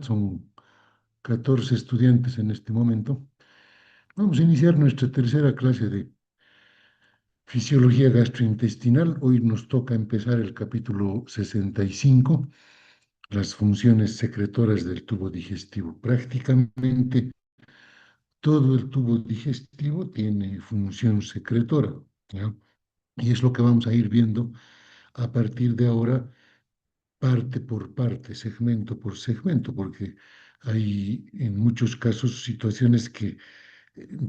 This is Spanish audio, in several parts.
son 14 estudiantes en este momento. Vamos a iniciar nuestra tercera clase de fisiología gastrointestinal. Hoy nos toca empezar el capítulo 65, las funciones secretoras del tubo digestivo. Prácticamente todo el tubo digestivo tiene función secretora, ¿ya? Y es lo que vamos a ir viendo a partir de ahora, parte por parte, segmento por segmento, porque hay en muchos casos situaciones que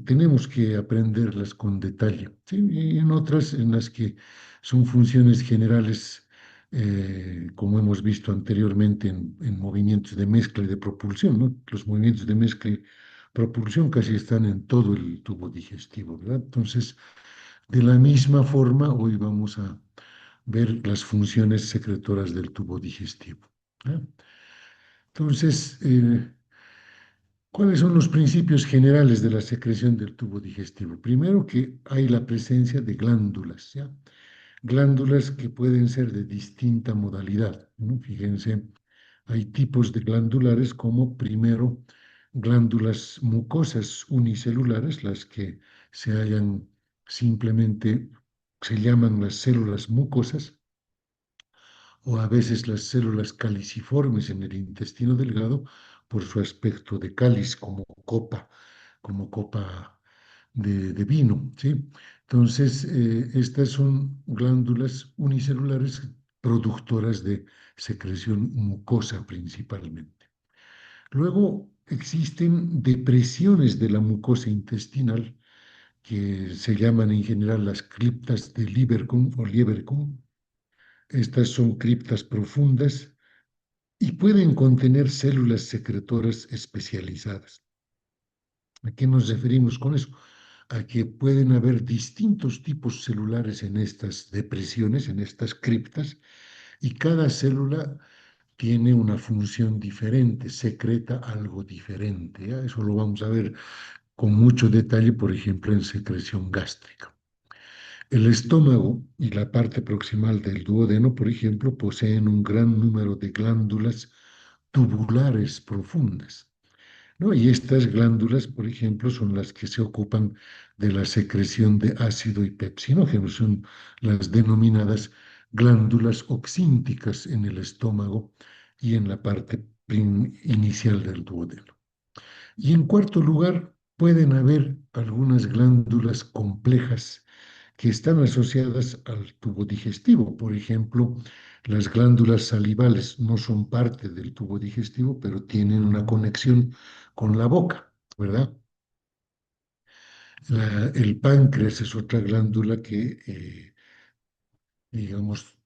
tenemos que aprenderlas con detalle, ¿sí? Y en otras en las que son funciones generales, como hemos visto anteriormente en movimientos de mezcla y de propulsión, ¿no? Los movimientos de mezcla y propulsión casi están en todo el tubo digestivo, ¿verdad? Entonces, de la misma forma, hoy vamos a ver las funciones secretoras del tubo digestivo, ¿eh? Entonces, ¿cuáles son los principios generales de la secreción del tubo digestivo? Primero que hay la presencia de glándulas, ¿ya? Glándulas que pueden ser de distinta modalidad, ¿no? Fíjense, hay tipos de glandulares como primero glándulas mucosas unicelulares, las que se hallan simplemente, se llaman las células mucosas, o a veces las células caliciformes en el intestino delgado por su aspecto de cáliz como copa de vino, ¿sí? Entonces, estas son glándulas unicelulares productoras de secreción mucosa principalmente. Luego existen depresiones de la mucosa intestinal que se llaman en general las criptas de Lieberkühn o Lieberkühn. Estas son criptas profundas y pueden contener células secretoras especializadas. ¿A qué nos referimos con eso? A que pueden haber distintos tipos celulares en estas depresiones, en estas criptas, y cada célula tiene una función diferente, secreta algo diferente, ¿ya? Eso lo vamos a ver con mucho detalle, por ejemplo, en secreción gástrica. El estómago y la parte proximal del duodeno, por ejemplo, poseen un gran número de glándulas tubulares profundas, ¿no? Y estas glándulas, por ejemplo, son las que se ocupan de la secreción de ácido y pepsinógeno, son las denominadas glándulas oxínticas en el estómago y en la parte inicial del duodeno. Y en cuarto lugar, pueden haber algunas glándulas complejas que están asociadas al tubo digestivo. Por ejemplo, las glándulas salivales no son parte del tubo digestivo, pero tienen una conexión con la boca, ¿verdad? El páncreas es otra glándula que, digamos,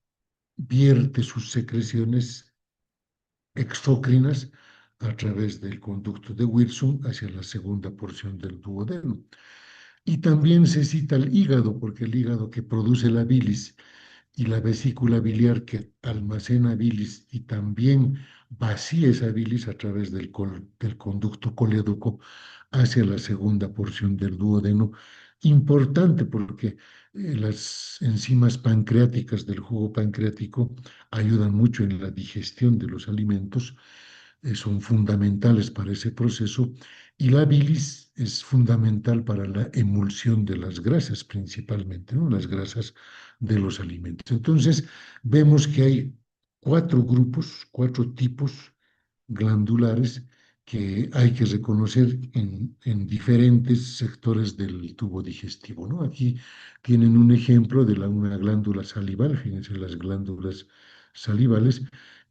vierte sus secreciones exócrinas a través del conducto de Wilson hacia la segunda porción del duodeno. Y también se cita el hígado, porque el hígado que produce la bilis y la vesícula biliar que almacena bilis y también vacía esa bilis a través del conducto colédoco hacia la segunda porción del duodeno. Importante porque las enzimas pancreáticas del jugo pancreático ayudan mucho en la digestión de los alimentos, son fundamentales para ese proceso, y la bilis es fundamental para la emulsión de las grasas principalmente, ¿no? Las grasas de los alimentos. Entonces, vemos que hay cuatro grupos, cuatro tipos glandulares que hay que reconocer en diferentes sectores del tubo digestivo, ¿no? Aquí tienen un ejemplo de una glándula salival, fíjense las glándulas salivales,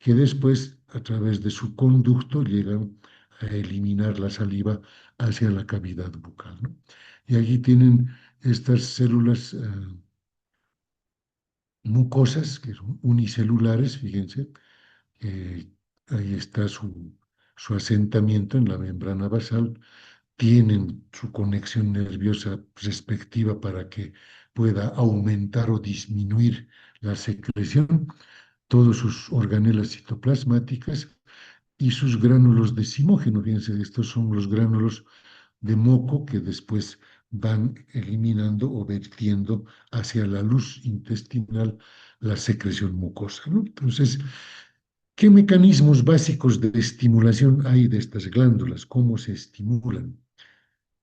que después, a través de su conducto, llegan a eliminar la saliva hacia la cavidad bucal, ¿no? Y allí tienen estas células mucosas, que son unicelulares, fíjense, ahí está su asentamiento en la membrana basal, tienen su conexión nerviosa respectiva para que pueda aumentar o disminuir la secreción, todos sus organelas citoplasmáticas y sus gránulos de simógeno. Fíjense, estos son los gránulos de moco que después van eliminando o vertiendo hacia la luz intestinal la secreción mucosa, ¿no? Entonces, ¿Qué mecanismos básicos de estimulación hay de estas glándulas? ¿Cómo se estimulan?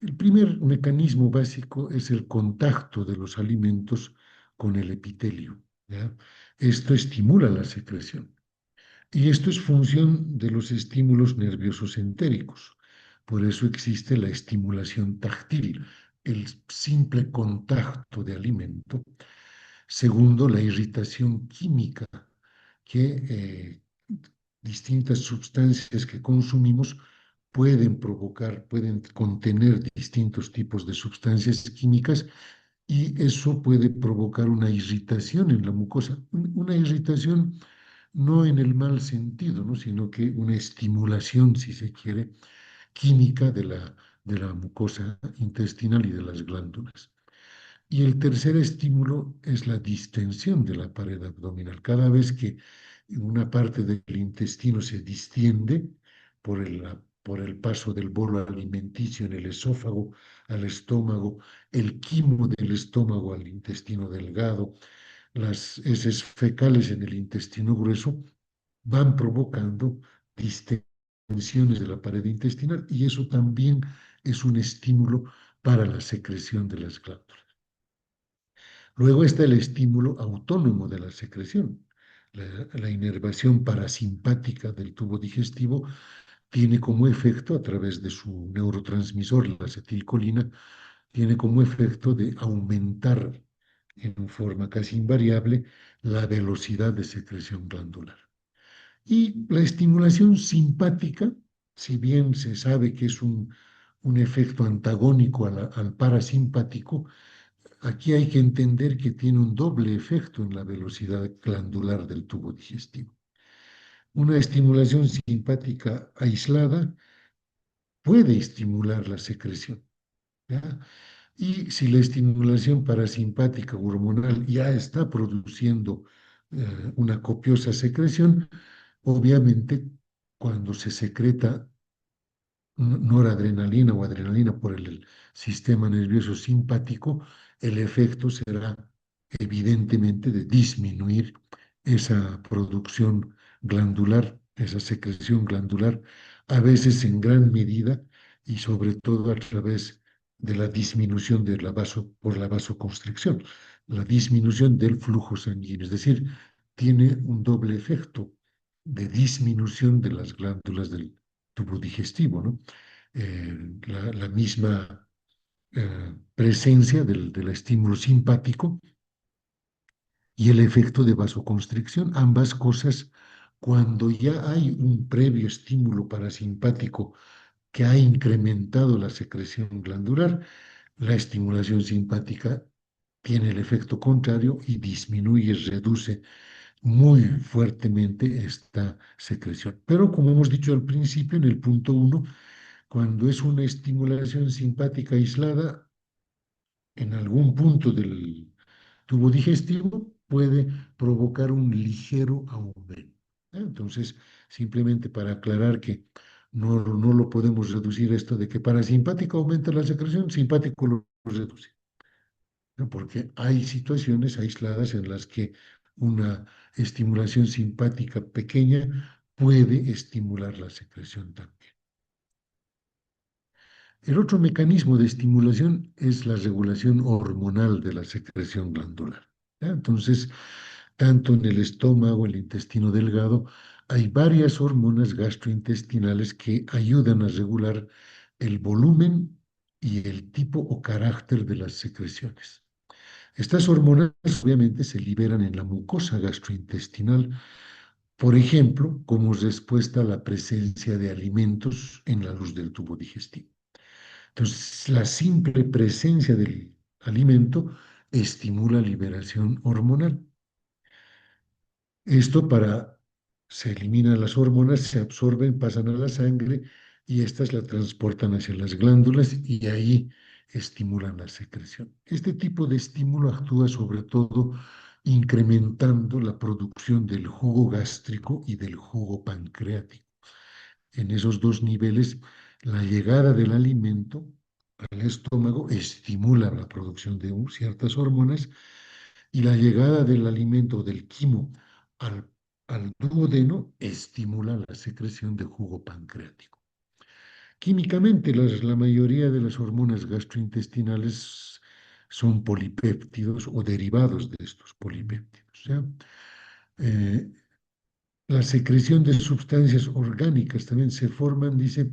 El primer mecanismo básico es el contacto de los alimentos con el epitelio, ¿ya? Esto estimula la secreción. Y esto es función de los estímulos nerviosos entéricos. Por eso existe la estimulación táctil, el simple contacto de alimento. Segundo, la irritación química, que distintas sustancias que consumimos pueden provocar, pueden contener distintos tipos de sustancias químicas y eso puede provocar una irritación en la mucosa. Una irritación no en el mal sentido, ¿no? Sino que una estimulación, si se quiere, química de la mucosa intestinal y de las glándulas. Y el tercer estímulo es la distensión de la pared abdominal. Cada vez que una parte del intestino se distiende por el paso del bolo alimenticio en el esófago al estómago, el quimo del estómago al intestino delgado, las heces fecales en el intestino grueso, van provocando distensiones de la pared intestinal y eso también es un estímulo para la secreción de las glándulas. Luego está el estímulo autónomo de la secreción. La inervación parasimpática del tubo digestivo tiene como efecto, a través de su neurotransmisor, la acetilcolina, tiene como efecto de aumentar en forma casi invariable la velocidad de secreción glandular. Y la estimulación simpática, si bien se sabe que es un efecto antagónico al parasimpático, aquí hay que entender que tiene un doble efecto en la velocidad glandular del tubo digestivo. Una estimulación simpática aislada puede estimular la secreción, ¿ya? Y si la estimulación parasimpática hormonal ya está produciendo una copiosa secreción, obviamente cuando se secreta noradrenalina o adrenalina por el sistema nervioso simpático, el efecto será evidentemente de disminuir esa producción glandular, esa secreción glandular, a veces en gran medida y sobre todo a través de la disminución por la vasoconstricción, la disminución del flujo sanguíneo, es decir, tiene un doble efecto de disminución de las glándulas del tubo digestivo, ¿no? La misma presencia del estímulo simpático y el efecto de vasoconstricción. Ambas cosas, cuando ya hay un previo estímulo parasimpático que ha incrementado la secreción glandular, la estimulación simpática tiene el efecto contrario y disminuye, reduce muy fuertemente esta secreción. Pero como hemos dicho al principio, en el punto uno, cuando es una estimulación simpática aislada, en algún punto del tubo digestivo puede provocar un ligero aumento. Entonces, simplemente para aclarar que no lo podemos reducir esto de que parasimpático aumenta la secreción, simpático lo reduce, ¿no? Porque hay situaciones aisladas en las que una estimulación simpática pequeña puede estimular la secreción también. El otro mecanismo de estimulación es la regulación hormonal de la secreción glandular, ¿ya? Entonces, tanto en el estómago, el intestino delgado, hay varias hormonas gastrointestinales que ayudan a regular el volumen y el tipo o carácter de las secreciones. Estas hormonas obviamente se liberan en la mucosa gastrointestinal, por ejemplo, como respuesta a la presencia de alimentos en la luz del tubo digestivo. Entonces, la simple presencia del alimento estimula liberación hormonal. Esto se eliminan las hormonas, se absorben, pasan a la sangre y estas la transportan hacia las glándulas y ahí estimulan la secreción. Este tipo de estímulo actúa sobre todo incrementando la producción del jugo gástrico y del jugo pancreático. En esos dos niveles, la llegada del alimento al estómago estimula la producción de ciertas hormonas y la llegada del alimento, del quimo, al al duodeno, estimula la secreción de jugo pancreático. Químicamente, la mayoría de las hormonas gastrointestinales son polipéptidos o derivados de estos polipéptidos. ¿Ya? Eh, la secreción de sustancias orgánicas también se forman, dice,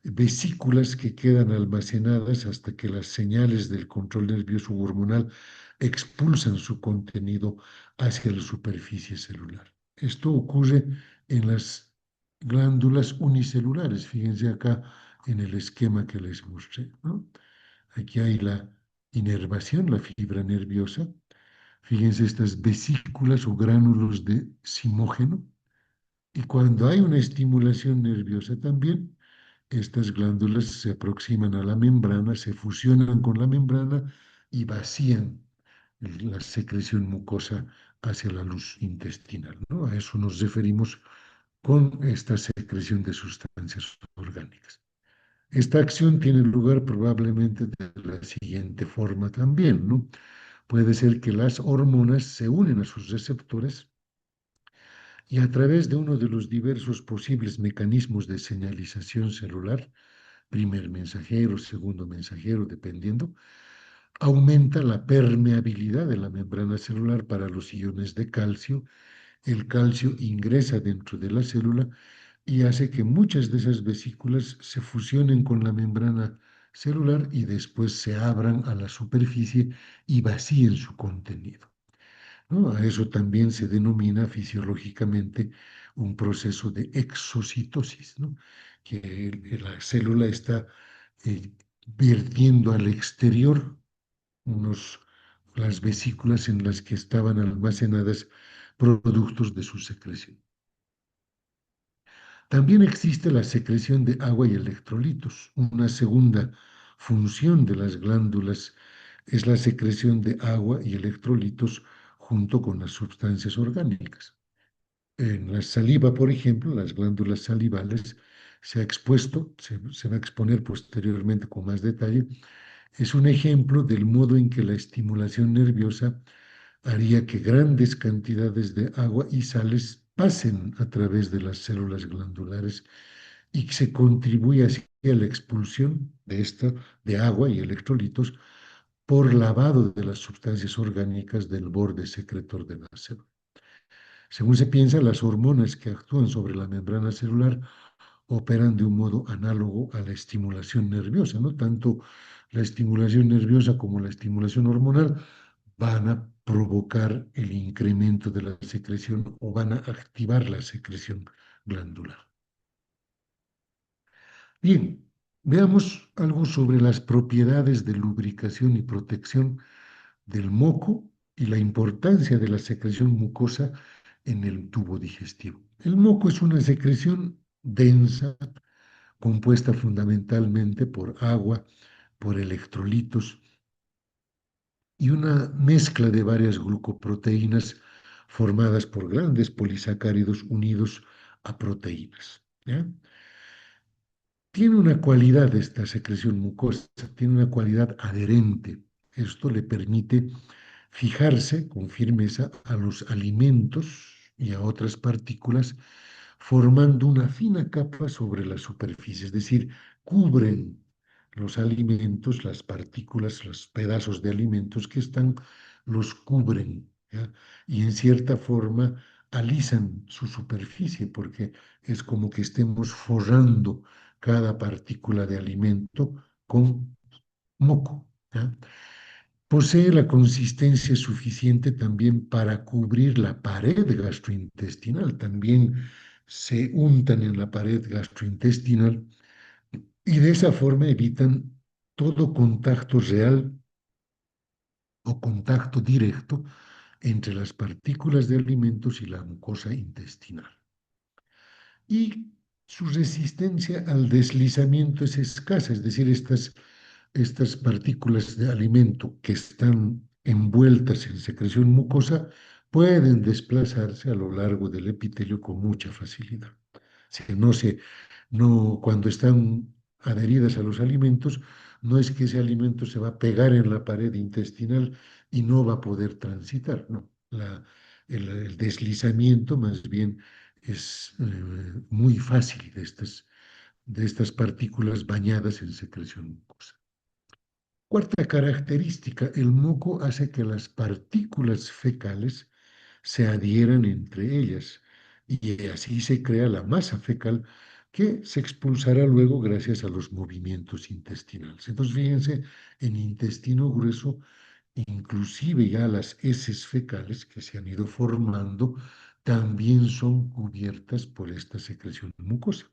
vesículas que quedan almacenadas hasta que las señales del control nervioso hormonal expulsan su contenido hacia la superficie celular. Esto ocurre en las glándulas unicelulares. Fíjense acá en el esquema que les mostré, ¿no? Aquí hay la inervación, la fibra nerviosa. Fíjense estas vesículas o gránulos de simógeno. Y cuando hay una estimulación nerviosa también, estas glándulas se aproximan a la membrana, se fusionan con la membrana y vacían la secreción mucosa hacia la luz intestinal, ¿no? A eso nos referimos con esta secreción de sustancias orgánicas. Esta acción tiene lugar probablemente de la siguiente forma también, ¿no? Puede ser que las hormonas se unen a sus receptores y a través de uno de los diversos posibles mecanismos de señalización celular, primer mensajero, segundo mensajero, dependiendo, aumenta la permeabilidad de la membrana celular para los iones de calcio. El calcio ingresa dentro de la célula y hace que muchas de esas vesículas se fusionen con la membrana celular y después se abran a la superficie y vacíen su contenido, ¿no? A eso también se denomina fisiológicamente un proceso de exocitosis, ¿no? Que la célula está vertiendo al exterior unos, las vesículas en las que estaban almacenadas productos de su secreción. También existe la secreción de agua y electrolitos. Una segunda función de las glándulas es la secreción de agua y electrolitos junto con las sustancias orgánicas. En la saliva, por ejemplo, las glándulas salivales se ha expuesto, se va a exponer posteriormente con más detalle, es un ejemplo del modo en que la estimulación nerviosa haría que grandes cantidades de agua y sales pasen a través de las células glandulares y que se contribuye hacia la expulsión de esta, de agua y electrolitos por lavado de las sustancias orgánicas del borde secretor de la célula. Según se piensa, las hormonas que actúan sobre la membrana celular operan de un modo análogo a la estimulación nerviosa, ¿no? Tanto la estimulación nerviosa como la estimulación hormonal van a provocar el incremento de la secreción o van a activar la secreción glandular. Bien, veamos algo sobre las propiedades de lubricación y protección del moco y la importancia de la secreción mucosa en el tubo digestivo. El moco es una secreción densa, compuesta fundamentalmente por agua, por electrolitos y una mezcla de varias glucoproteínas formadas por grandes polisacáridos unidos a proteínas. ¿Ya? Tiene una cualidad esta secreción mucosa, tiene una cualidad adherente. Esto le permite fijarse con firmeza a los alimentos y a otras partículas, formando una fina capa sobre la superficie, es decir, cubren los alimentos, las partículas, los pedazos de alimentos que están, los cubren, ¿ya? Y en cierta forma alisan su superficie, porque es como que estemos forrando cada partícula de alimento con moco, ¿ya? Posee la consistencia suficiente también para cubrir la pared gastrointestinal. También se untan en la pared gastrointestinal y de esa forma evitan todo contacto real o contacto directo entre las partículas de alimentos y la mucosa intestinal. Y su resistencia al deslizamiento es escasa, es decir, estas partículas de alimento que están envueltas en secreción mucosa pueden desplazarse a lo largo del epitelio con mucha facilidad. O sea, cuando están adheridas a los alimentos, no es que ese alimento se va a pegar en la pared intestinal y no va a poder transitar, no. el deslizamiento más bien es muy fácil de estas partículas bañadas en secreción mucosa. Cuarta característica, el moco hace que las partículas fecales se adhieran entre ellas y así se crea la masa fecal que se expulsará luego gracias a los movimientos intestinales. Entonces, fíjense, en intestino grueso, inclusive ya las heces fecales que se han ido formando también son cubiertas por esta secreción mucosa.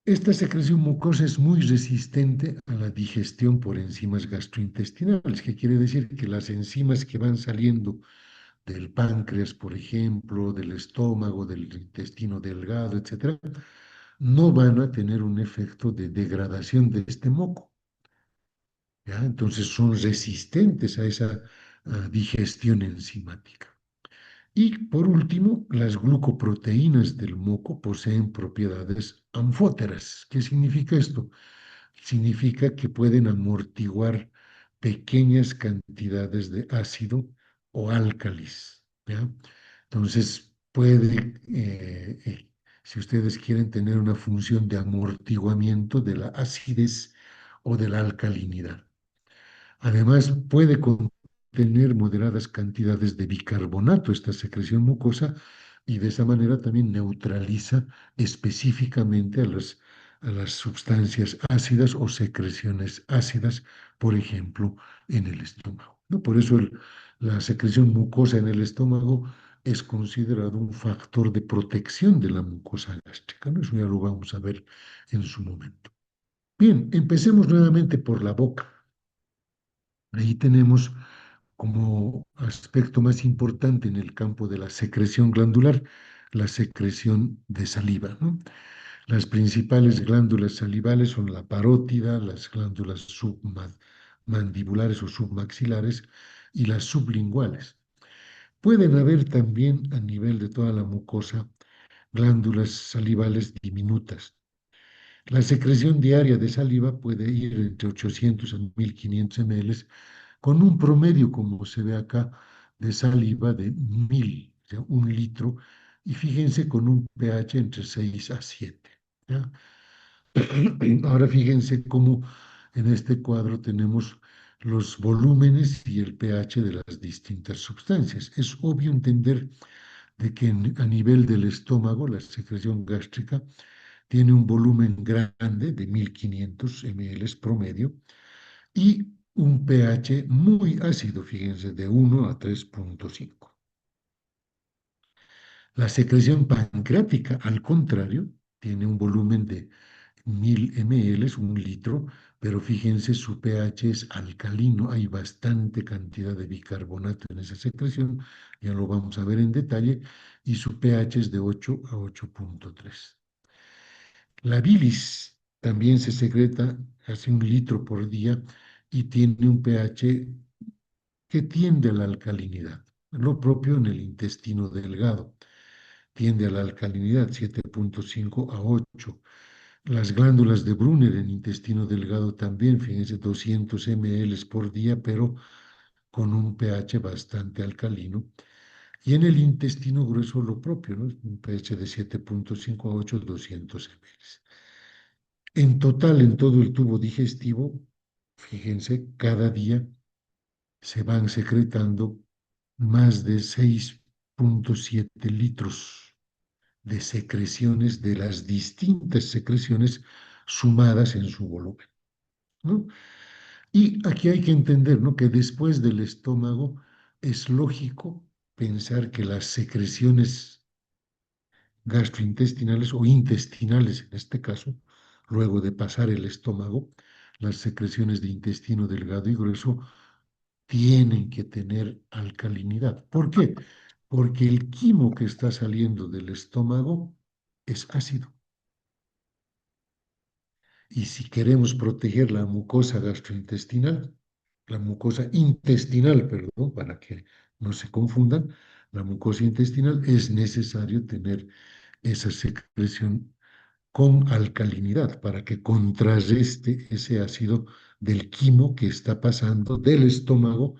Esta secreción mucosa es muy resistente a la digestión por enzimas gastrointestinales, que quiere decir que las enzimas que van saliendo del páncreas, por ejemplo, del estómago, del intestino delgado, etcétera, no van a tener un efecto de degradación de este moco. ¿Ya? Entonces son resistentes a esa digestión enzimática. Y por último, las glucoproteínas del moco poseen propiedades anfóteras. ¿Qué significa esto? Significa que pueden amortiguar pequeñas cantidades de ácido o álcalis. ¿Ya? Entonces, si ustedes quieren tener una función de amortiguamiento de la acidez o de la alcalinidad. Además, puede contener moderadas cantidades de bicarbonato, esta secreción mucosa, y de esa manera también neutraliza específicamente a las sustancias ácidas o secreciones ácidas, por ejemplo, en el estómago, ¿no? Por eso la secreción mucosa en el estómago es considerado un factor de protección de la mucosa gástrica, ¿no? Eso ya lo vamos a ver en su momento. Bien, empecemos nuevamente por la boca. Ahí tenemos como aspecto más importante en el campo de la secreción glandular, la secreción de saliva, ¿no? Las principales glándulas salivales son la parótida, las glándulas submandibulares o submaxilares y las sublinguales. Pueden haber también a nivel de toda la mucosa glándulas salivales diminutas. La secreción diaria de saliva puede ir entre 800 a 1500 ml con un promedio, como se ve acá, de saliva de 1000, o sea, 1 litro, y fíjense con un pH entre 6 a 7. ¿Ya? Ahora fíjense cómo en este cuadro tenemos los volúmenes y el pH de las distintas sustancias. Es obvio entender de que a nivel del estómago, la secreción gástrica tiene un volumen grande de 1500 ml promedio y un pH muy ácido, fíjense, de 1 a 3,5. La secreción pancreática, al contrario, tiene un volumen de 1000 ml, 1 litro, pero fíjense, su pH es alcalino, hay bastante cantidad de bicarbonato en esa secreción, ya lo vamos a ver en detalle, y su pH es de 8 a 8,3. La bilis también se secreta casi 1 litro por día y tiene un pH que tiende a la alcalinidad. Lo propio en el intestino delgado, tiende a la alcalinidad 7,5 a 8. Las glándulas de Brunner en intestino delgado también, fíjense, 200 ml por día, pero con un pH bastante alcalino. Y en el intestino grueso lo propio, ¿no? Un pH de 7,5 a 8, 200 ml. En total, en todo el tubo digestivo, fíjense, cada día se van secretando más de 6,7 litros de secreciones de las distintas secreciones sumadas en su volumen, ¿no? Y aquí hay que entender, ¿no?, que después del estómago es lógico pensar que las secreciones gastrointestinales o intestinales en este caso, luego de pasar el estómago, las secreciones de intestino delgado y grueso tienen que tener alcalinidad. ¿Por qué? Porque el quimo que está saliendo del estómago es ácido. Y si queremos proteger la mucosa gastrointestinal, la mucosa intestinal, perdón, para que no se confundan, la mucosa intestinal es necesario tener esa secreción con alcalinidad para que contrarreste ese ácido del quimo que está pasando del estómago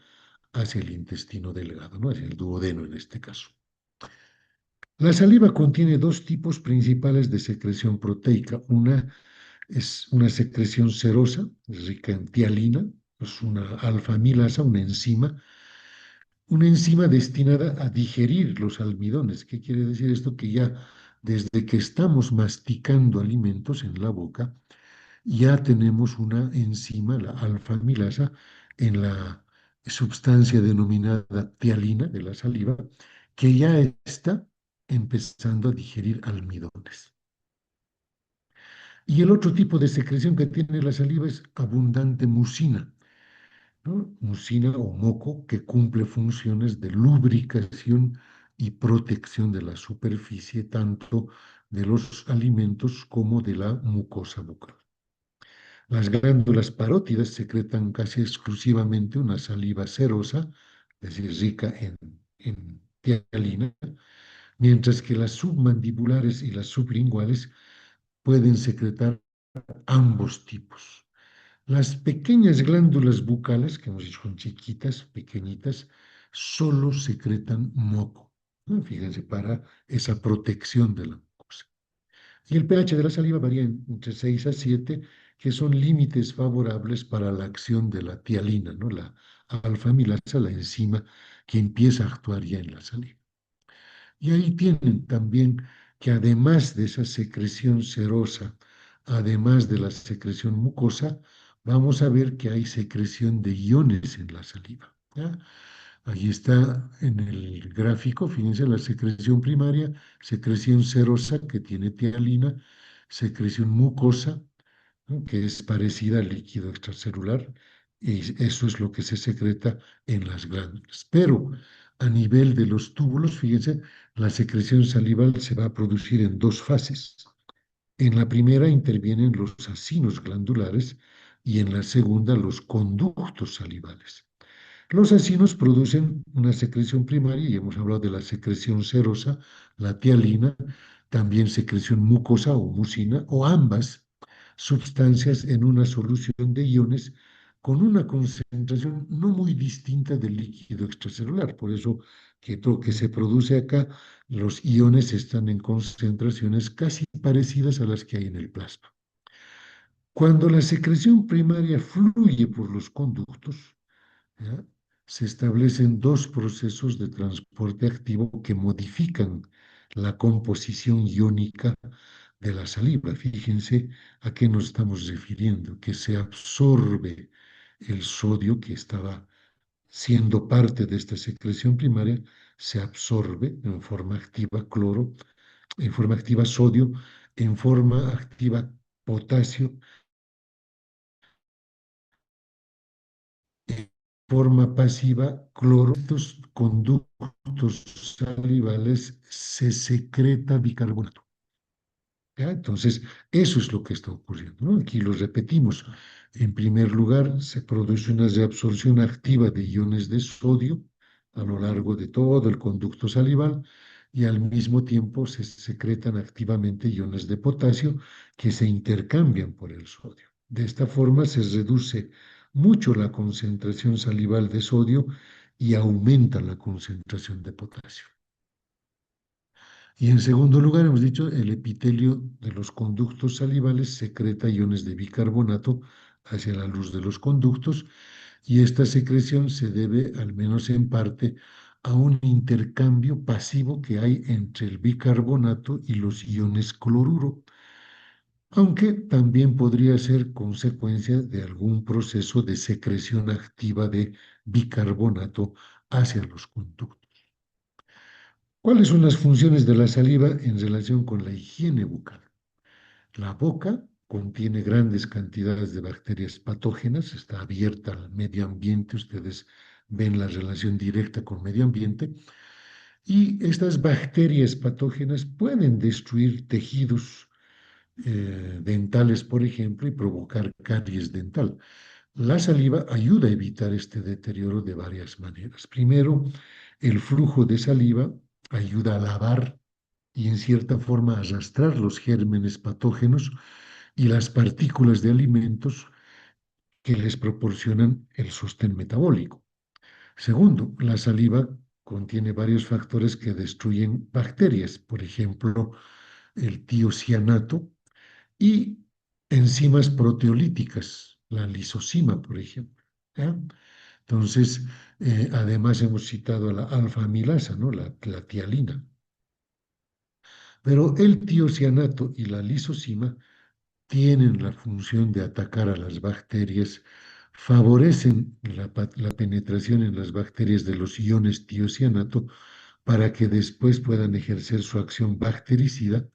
hacia el intestino delgado, ¿no? Hacia el duodeno en este caso. La saliva contiene dos tipos principales de secreción proteica. Una es una secreción serosa, rica en tialina, es una alfamilasa, una enzima destinada a digerir los almidones. ¿Qué quiere decir esto? Que ya desde que estamos masticando alimentos en la boca, ya tenemos una enzima, la alfa-amilasa, en la sustancia denominada tialina de la saliva, que ya está empezando a digerir almidones. Y el otro tipo de secreción que tiene la saliva es abundante mucina, ¿no? Mucina o moco que cumple funciones de lubricación y protección de la superficie, tanto de los alimentos como de la mucosa bucal. Las glándulas parótidas secretan casi exclusivamente una saliva serosa, es decir, rica en tialina, mientras que las submandibulares y las sublinguales pueden secretar ambos tipos. Las pequeñas glándulas bucales, que hemos dicho son chiquitas, pequeñitas, solo secretan moco, ¿no? Fíjense, para esa protección de la mucosa. Y el pH de la saliva varía entre 6 a 7, que son límites favorables para la acción de la tialina, ¿no? La alfa-amilasa, la enzima que empieza a actuar ya en la saliva. Y ahí tienen también que además de esa secreción serosa, además de la secreción mucosa, vamos a ver que hay secreción de iones en la saliva, ¿ya? Ahí está en el gráfico, fíjense, la secreción primaria, secreción serosa que tiene tialina, secreción mucosa, ¿no? Que es parecida al líquido extracelular, y eso es lo que se secreta en las glándulas. Pero a nivel de los túbulos, fíjense, la secreción salival se va a producir en dos fases. En la primera intervienen los acinos glandulares y en la segunda los conductos salivales. Los acinos producen una secreción primaria, y hemos hablado de la secreción serosa, la tialina, también secreción mucosa o mucina, o ambas sustancias en una solución de iones con una concentración no muy distinta del líquido extracelular. Por eso que lo que se produce acá, los iones están en concentraciones casi parecidas a las que hay en el plasma. Cuando la secreción primaria fluye por los conductos, ¿ya? Se establecen dos procesos de transporte activo que modifican la composición iónica de la saliva. Fíjense a qué nos estamos refiriendo, que se absorbe el sodio que estaba siendo parte de esta secreción primaria, se absorbe en forma activa cloro, en forma activa sodio, en forma activa potasio, en forma pasiva cloro. Estos conductos salivales se secreta bicarbonato. ¿Ya? Entonces, eso es lo que está ocurriendo, ¿no? Aquí lo repetimos. En primer lugar, se produce una reabsorción activa de iones de sodio a lo largo de todo el conducto salival y al mismo tiempo se secretan activamente iones de potasio que se intercambian por el sodio. De esta forma se reduce mucho la concentración salival de sodio y aumenta la concentración de potasio. Y en segundo lugar, hemos dicho, el epitelio de los conductos salivales secreta iones de bicarbonato hacia la luz de los conductos y esta secreción se debe, al menos en parte, a un intercambio pasivo que hay entre el bicarbonato y los iones cloruro, aunque también podría ser consecuencia de algún proceso de secreción activa de bicarbonato hacia los conductos. ¿Cuáles son las funciones de la saliva en relación con la higiene bucal? La boca contiene grandes cantidades de bacterias patógenas, está abierta al medio ambiente, ustedes ven la relación directa con medio ambiente, y estas bacterias patógenas pueden destruir tejidos dentales, por ejemplo, y provocar caries dental. La saliva ayuda a evitar este deterioro de varias maneras. Primero, el flujo de saliva ayuda a lavar y en cierta forma arrastrar los gérmenes patógenos y las partículas de alimentos que les proporcionan el sostén metabólico. Segundo, la saliva contiene varios factores que destruyen bacterias, por ejemplo, el tiocianato y enzimas proteolíticas, la lisozima, por ejemplo. ¿Ya? Entonces, además hemos citado la alfa-amilasa, ¿no? La tialina. Pero el tiocianato y la lisozima tienen la función de atacar a las bacterias, favorecen la penetración en las bacterias de los iones tiocianato para que después puedan ejercer su acción bactericida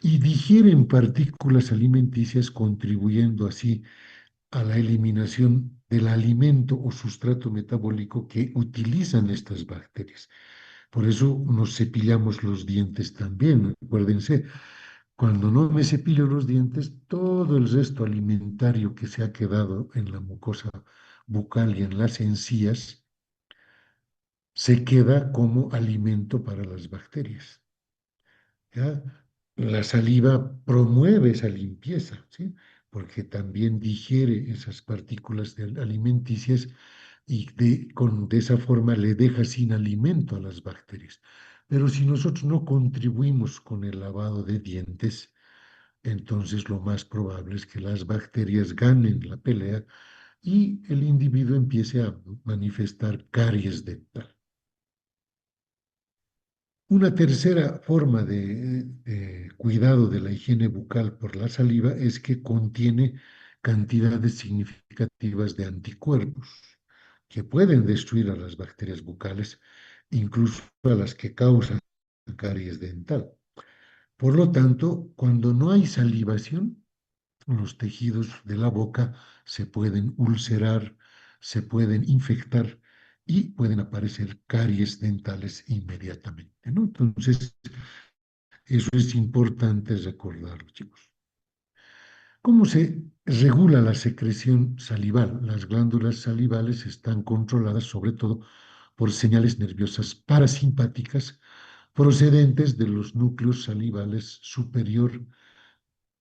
y digieren partículas alimenticias, contribuyendo así a la eliminación del alimento o sustrato metabólico que utilizan estas bacterias. Por eso nos cepillamos los dientes también. Acuérdense, cuando no me cepillo los dientes, todo el resto alimentario que se ha quedado en la mucosa bucal y en las encías se queda como alimento para las bacterias. ¿Ya? La saliva promueve esa limpieza, ¿sí? Porque también digiere esas partículas alimenticias y de esa forma le deja sin alimento a las bacterias. Pero si nosotros no contribuimos con el lavado de dientes, entonces lo más probable es que las bacterias ganen la pelea y el individuo empiece a manifestar caries dental. Una tercera forma de cuidado de la higiene bucal por la saliva es que contiene cantidades significativas de anticuerpos que pueden destruir a las bacterias bucales, incluso a las que causan caries dental. Por lo tanto, cuando no hay salivación, los tejidos de la boca se pueden ulcerar, se pueden infectar y pueden aparecer caries dentales inmediatamente, ¿no? Entonces, eso es importante recordarlo, chicos. ¿Cómo se regula la secreción salival? Las glándulas salivales están controladas sobre todo por señales nerviosas parasimpáticas procedentes de los núcleos salivales superior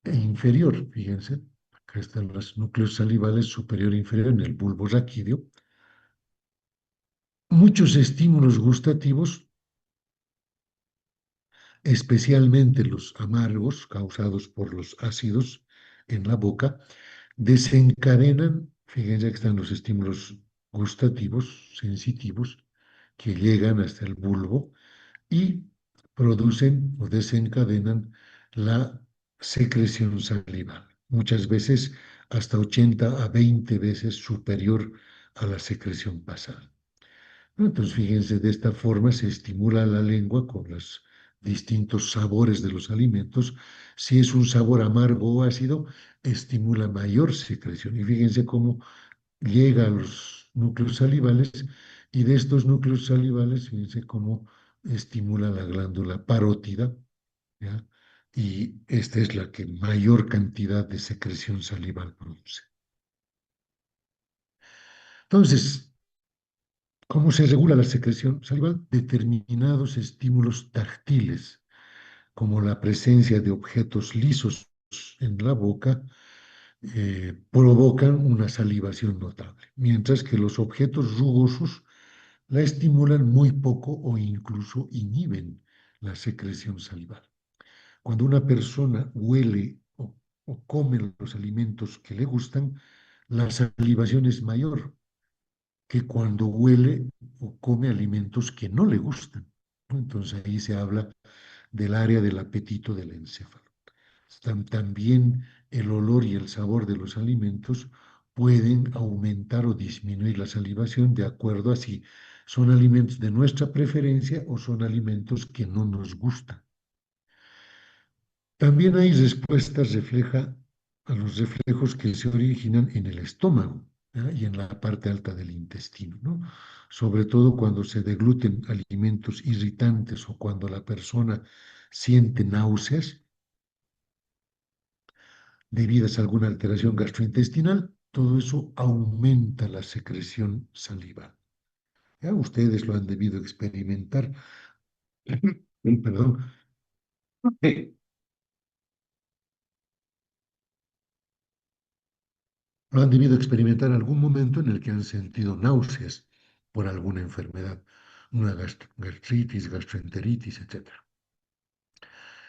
e inferior. Fíjense, acá están los núcleos salivales superior e inferior en el bulbo raquídeo. Muchos estímulos gustativos, especialmente los amargos causados por los ácidos en la boca, desencadenan, fíjense que están los estímulos gustativos, sensitivos, que llegan hasta el bulbo y producen o desencadenan la secreción salival, muchas veces hasta 80 a 20 veces superior a la secreción basal. ¿No? Entonces, fíjense, de esta forma se estimula la lengua con los distintos sabores de los alimentos. Si es un sabor amargo o ácido, estimula mayor secreción. Y fíjense cómo llega a los núcleos salivales y de estos núcleos salivales, fíjense cómo estimula la glándula parótida, ¿ya? Y esta es la que mayor cantidad de secreción salival produce. Entonces, ¿cómo se regula la secreción salival? Determinados estímulos táctiles, como la presencia de objetos lisos en la boca, provocan una salivación notable, mientras que los objetos rugosos la estimulan muy poco o incluso inhiben la secreción salival. Cuando una persona huele o come los alimentos que le gustan, la salivación es mayor que cuando huele o come alimentos que no le gustan, ¿no? Entonces ahí se habla del área del apetito del encéfalo. También el olor y el sabor de los alimentos pueden aumentar o disminuir la salivación de acuerdo a si son alimentos de nuestra preferencia o son alimentos que no nos gustan. También hay respuestas refleja a los reflejos que se originan en el estómago, ¿ya? Y en la parte alta del intestino, ¿no? Sobre todo cuando se degluten alimentos irritantes o cuando la persona siente náuseas debidas a alguna alteración gastrointestinal, todo eso aumenta la secreción salival. ¿Ya? Ustedes lo han debido experimentar. Perdón. Lo han debido experimentar en algún momento en el que han sentido náuseas. por alguna enfermedad, una gastritis, gastroenteritis, etcétera.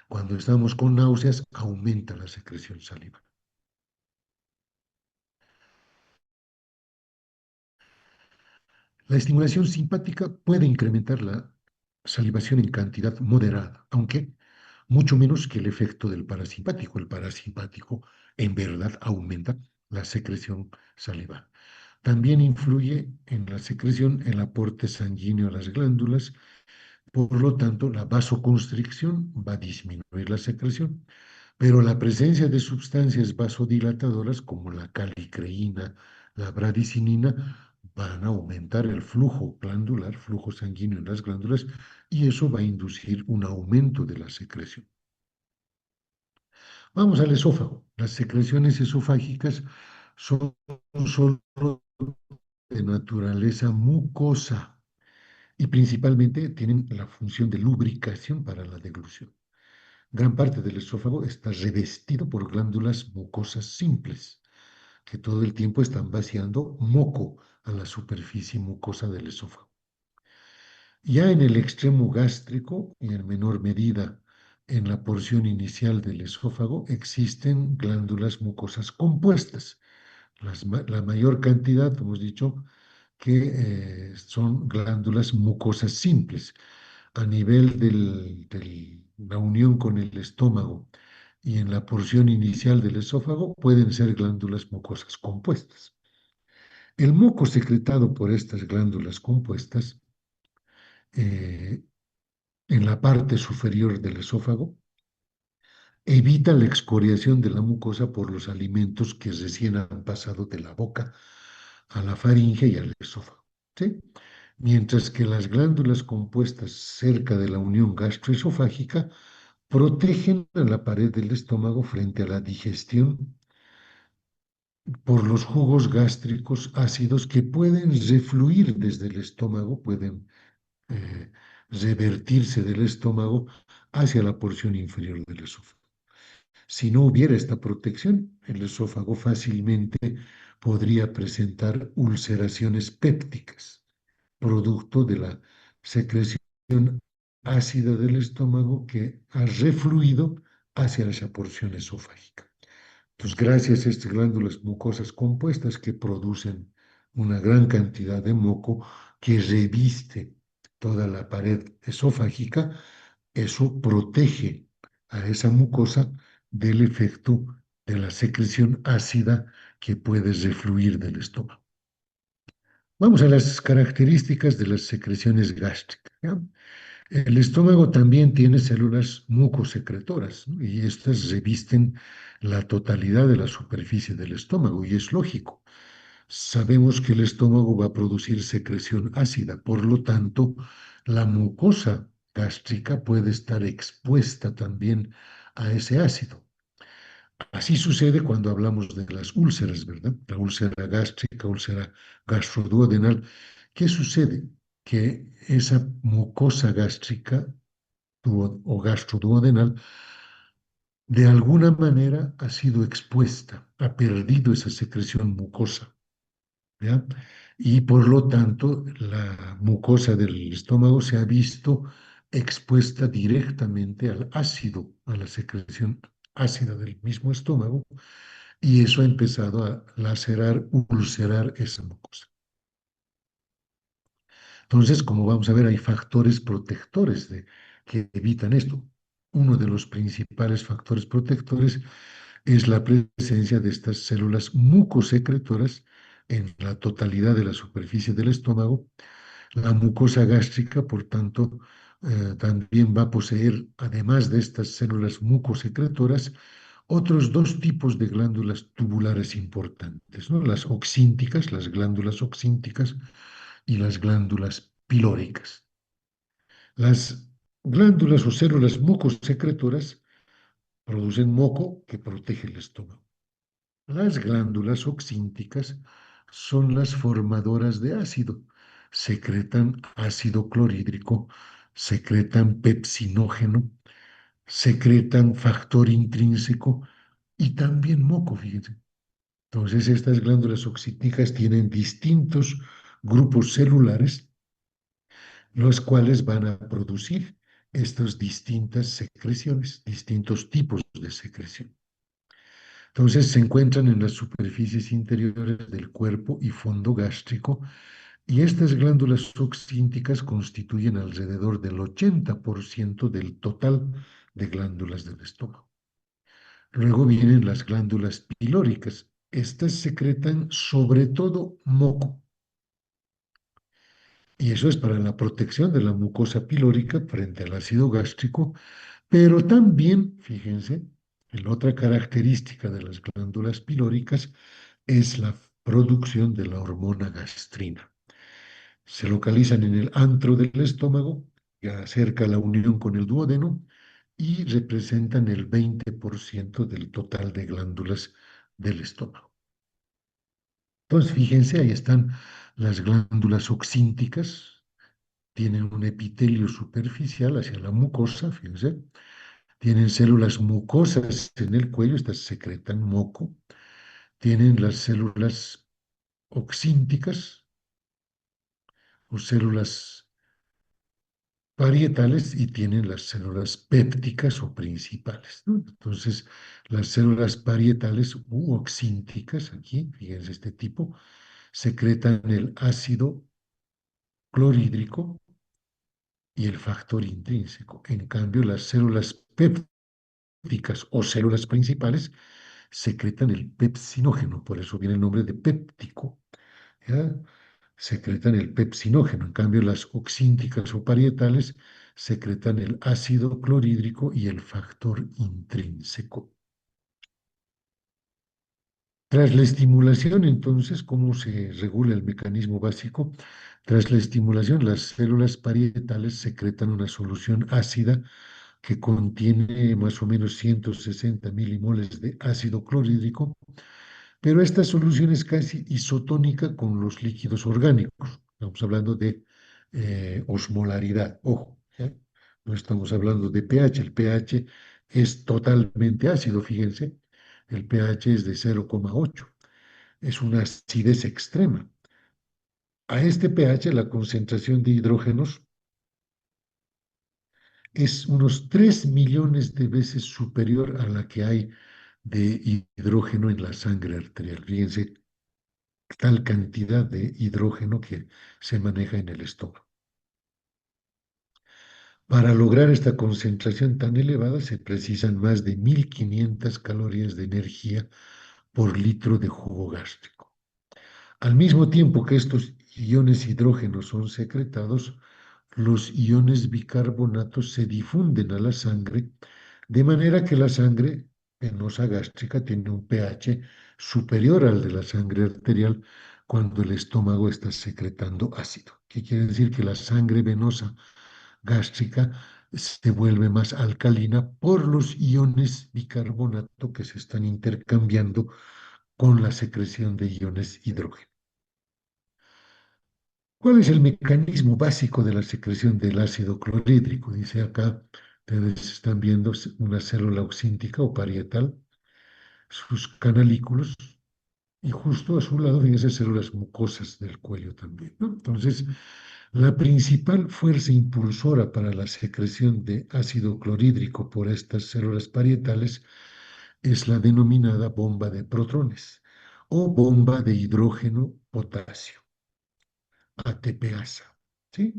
Cuando estamos con náuseas, aumenta la secreción salival. La estimulación simpática puede incrementar la salivación en cantidad moderada, aunque mucho menos que el efecto del parasimpático. El parasimpático en verdad aumenta la secreción salival. También influye en la secreción el aporte sanguíneo a las glándulas, por lo tanto la vasoconstricción va a disminuir la secreción, pero la presencia de sustancias vasodilatadoras como la calicreína, la bradicinina, van a aumentar el flujo glandular, flujo sanguíneo en las glándulas, y eso va a inducir un aumento de la secreción. Vamos al esófago. Las secreciones esofágicas son solo de naturaleza mucosa y principalmente tienen la función de lubricación para la deglución. Gran parte del esófago está revestido por glándulas mucosas simples, que todo el tiempo están vaciando moco a la superficie mucosa del esófago. Ya en el extremo gástrico y en menor medida en la porción inicial del esófago existen glándulas mucosas compuestas. La mayor cantidad, hemos dicho, que son glándulas mucosas simples. A nivel de la unión con el estómago y en la porción inicial del esófago pueden ser glándulas mucosas compuestas. El moco secretado por estas glándulas compuestas eh, en la parte superior del esófago evita la excoriación de la mucosa por los alimentos que recién han pasado de la boca a la faringe y al esófago, ¿sí? Mientras que las glándulas compuestas cerca de la unión gastroesofágica protegen a la pared del estómago frente a la digestión por los jugos gástricos ácidos que pueden refluir desde el estómago, pueden eh, revertirse del estómago hacia la porción inferior del esófago. Si no hubiera esta protección, el esófago fácilmente podría presentar ulceraciones pépticas, producto de la secreción ácida del estómago que ha refluido hacia esa porción esofágica. Entonces, gracias a estas glándulas mucosas compuestas que producen una gran cantidad de moco que reviste toda la pared esofágica, eso protege a esa mucosa del efecto de la secreción ácida que puede refluir del estómago. Vamos a las características de las secreciones gástricas, ¿ya? El estómago también tiene células mucosecretoras, ¿no? Y estas revisten la totalidad de la superficie del estómago, y es lógico. Sabemos que el estómago va a producir secreción ácida, por lo tanto, la mucosa gástrica puede estar expuesta también a ese ácido. Así sucede cuando hablamos de las úlceras, ¿verdad? La úlcera gástrica, úlcera gastroduodenal. ¿Qué sucede? Que esa mucosa gástrica o gastroduodenal de alguna manera ha sido expuesta, ha perdido esa secreción mucosa, ¿ya? Y por lo tanto, la mucosa del estómago se ha visto expuesta directamente al ácido, a la secreción ácida del mismo estómago, y eso ha empezado a lacerar, ulcerar esa mucosa. Entonces, como vamos a ver, hay factores protectores que evitan esto. Uno de los principales factores protectores es la presencia de estas células mucosecretoras en la totalidad de la superficie del estómago. La mucosa gástrica, por tanto, también va a poseer, además de estas células mucosecretoras, otros dos tipos de glándulas tubulares importantes, ¿no? Las oxínticas, las glándulas oxínticas y las glándulas pilóricas. Las glándulas o células mucosecretoras producen moco que protege el estómago. Las glándulas oxínticas son las formadoras de ácido. Secretan ácido clorhídrico, secretan pepsinógeno, secretan factor intrínseco y también moco, fíjense. Entonces, estas glándulas oxínticas tienen distintos grupos celulares los cuales van a producir estas distintas secreciones, distintos tipos de secreción. Entonces se encuentran en las superficies interiores del cuerpo y fondo gástrico y estas glándulas succínticas constituyen alrededor del 80% del total de glándulas del estómago. Luego vienen las glándulas pilóricas. Estas secretan sobre todo moco. Y eso es para la protección de la mucosa pilórica frente al ácido gástrico, pero también, fíjense, la otra característica de las glándulas pilóricas es la producción de la hormona gastrina. Se localizan en el antro del estómago, ya cerca de la unión con el duodeno, y representan el 20% del total de glándulas del estómago. Entonces, fíjense, ahí están las glándulas oxínticas, tienen un epitelio superficial hacia la mucosa, fíjense, tienen células mucosas en el cuello, estas secretan moco, tienen las células oxínticas o células parietales y tienen las células pépticas o principales, ¿no? Entonces, las células parietales u oxínticas, aquí, fíjense este tipo, secretan el ácido clorhídrico y el factor intrínseco. En cambio, las células pépticas o células principales secretan el pepsinógeno, por eso viene el nombre de péptico, ¿ya? Secretan el pepsinógeno. En cambio, las oxínticas o parietales secretan el ácido clorhídrico y el factor intrínseco. Tras la estimulación, entonces, ¿cómo se regula el mecanismo básico? Tras la estimulación, las células parietales secretan una solución ácida que contiene más o menos 160 milimoles de ácido clorhídrico, pero esta solución es casi isotónica con los líquidos orgánicos. Estamos hablando de osmolaridad, ojo, ¿eh? No estamos hablando de pH. El pH es totalmente ácido, fíjense. El pH es de 0,8. Es una acidez extrema. A este pH la concentración de hidrógenos es unos 3 millones de veces superior a la que hay de hidrógeno en la sangre arterial. Fíjense tal cantidad de hidrógeno que se maneja en el estómago. Para lograr esta concentración tan elevada se precisan más de 1500 calorías de energía por litro de jugo gástrico. Al mismo tiempo que estos iones hidrógenos son secretados, los iones bicarbonatos se difunden a la sangre, de manera que la sangre venosa gástrica tiene un pH superior al de la sangre arterial cuando el estómago está secretando ácido. ¿Qué quiere decir? Que la sangre venosa gástrica se vuelve más alcalina por los iones bicarbonato que se están intercambiando con la secreción de iones hidrógeno. ¿Cuál es el mecanismo básico de la secreción del ácido clorhídrico? Dice acá, ustedes están viendo una célula oxíntica o parietal, sus canalículos, y justo a su lado fíjense células mucosas del cuello también, ¿no? Entonces, la principal fuerza impulsora para la secreción de ácido clorhídrico por estas células parietales es la denominada bomba de protones o bomba de hidrógeno potasio. ATPasa, ¿sí?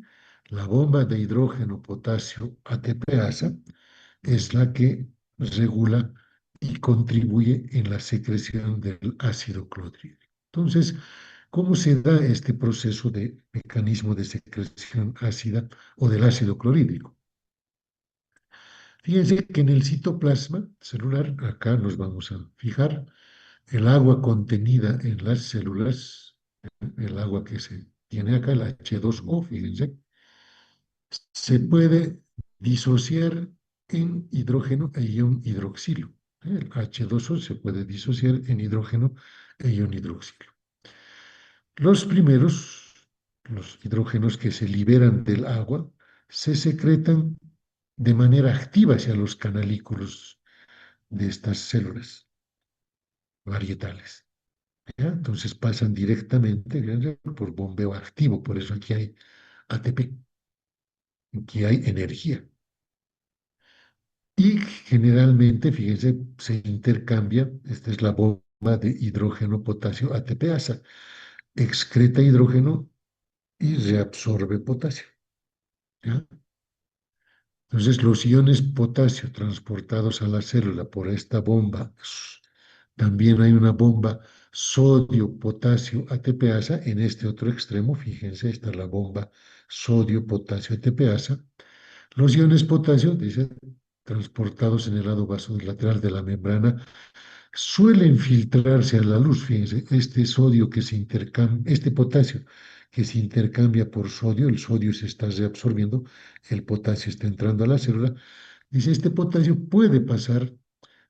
La bomba de hidrógeno potasio ATPasa es la que regula y contribuye en la secreción del ácido clorhídrico. Entonces, ¿cómo se da este proceso de mecanismo de secreción ácida o del ácido clorhídrico? Fíjense que en el citoplasma celular, acá nos vamos a fijar, el agua contenida en las células, el agua que se tiene acá, el H2O, fíjense, se puede disociar en hidrógeno e ion hidroxilo. El H2O se puede disociar en hidrógeno e ion hidroxilo. Los primeros, los hidrógenos que se liberan del agua, se secretan de manera activa hacia los canalículos de estas células varietales. ¿Ya? Entonces pasan directamente por bombeo activo, por eso aquí hay ATP. que hay energía. Y generalmente, fíjense, se intercambia, esta es la bomba de hidrógeno, potasio, ATPasa, excreta hidrógeno y reabsorbe potasio. ¿Ya? Entonces, los iones potasio transportados a la célula por esta bomba, también hay una bomba sodio-potasio ATPasa en este otro extremo, fíjense, esta es la bomba sodio-potasio ATPasa. Los iones potasio, dice, transportados en el lado vasolateral de la membrana, suelen filtrarse a la luz. Fíjense, este sodio que se intercambia, este potasio que se intercambia por sodio, el sodio se está reabsorbiendo, el potasio está entrando a la célula. Dice, este potasio puede pasar,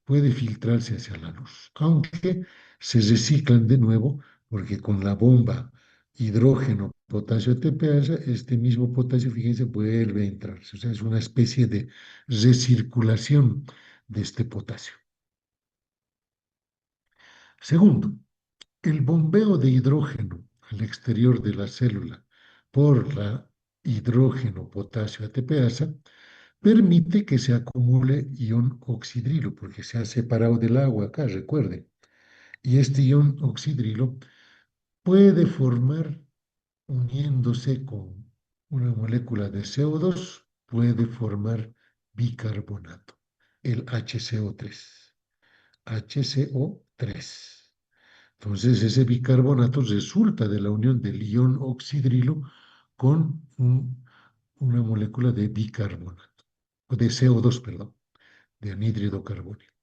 puede filtrarse hacia la luz, aunque se reciclan de nuevo, porque con la bomba hidrógeno, potasio ATPasa, este mismo potasio, fíjense, vuelve a entrar. O sea, es una especie de recirculación de este potasio. Segundo, el bombeo de hidrógeno al exterior de la célula por la hidrógeno potasio ATPasa permite que se acumule ion oxidrilo, porque se ha separado del agua acá, recuerden. Y este ion oxidrilo puede formar, uniéndose con una molécula de CO2, puede formar bicarbonato, el HCO3. HCO3. Entonces, ese bicarbonato resulta de la unión del ion oxidrilo con una molécula de bicarbonato, o de CO2, perdón, de anhídrido carbónico.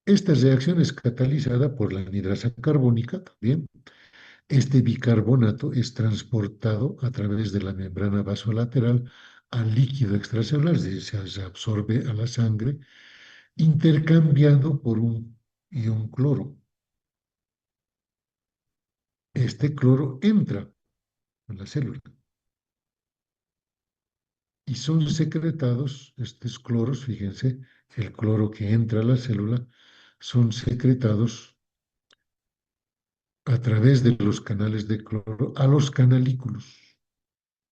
Esta reacción es catalizada por la anhidrasa carbónica también. Este bicarbonato es transportado a través de la membrana vasolateral al líquido extracelular, es decir, se absorbe a la sangre, intercambiado por un ion cloro. Este cloro entra en la célula y son secretados, estos cloros, fíjense, el cloro que entra a la célula, son secretados a través de los canales de cloro a los canalículos.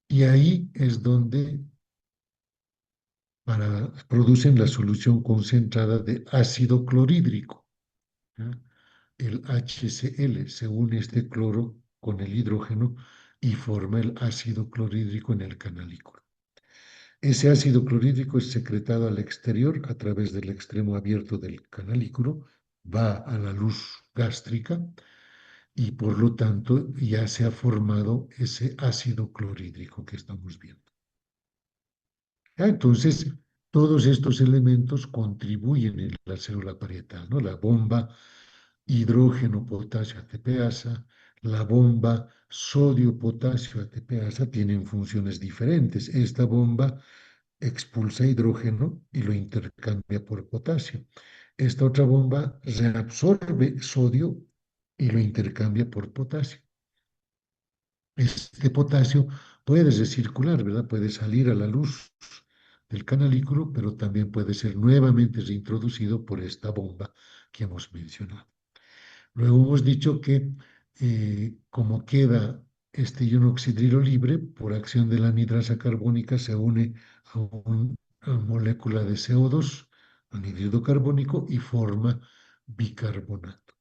Y ahí es donde producen la solución concentrada de ácido clorhídrico. ¿Ya? El HCl se une este cloro con el hidrógeno y forma el ácido clorhídrico en el canalículo. Ese ácido clorhídrico es secretado al exterior a través del extremo abierto del canalículo, va a la luz gástrica y por lo tanto ya se ha formado ese ácido clorhídrico que estamos viendo. ¿Ya? Entonces, todos estos elementos contribuyen en la célula parietal, ¿no? La bomba hidrógeno, potasio, ATPasa, la bomba sodio, potasio, ATPasa tienen funciones diferentes. Esta bomba expulsa hidrógeno y lo intercambia por potasio. Esta otra bomba reabsorbe sodio y lo intercambia por potasio. Este potasio puede recircular, ¿verdad? Puede salir a la luz del canalículo, pero también puede ser nuevamente reintroducido por esta bomba que hemos mencionado. Luego hemos dicho que como queda este ionoxidrilo libre, por acción de la anhidrasa carbónica se une a una molécula de CO2, anhídrido carbónico, y forma bicarbonato.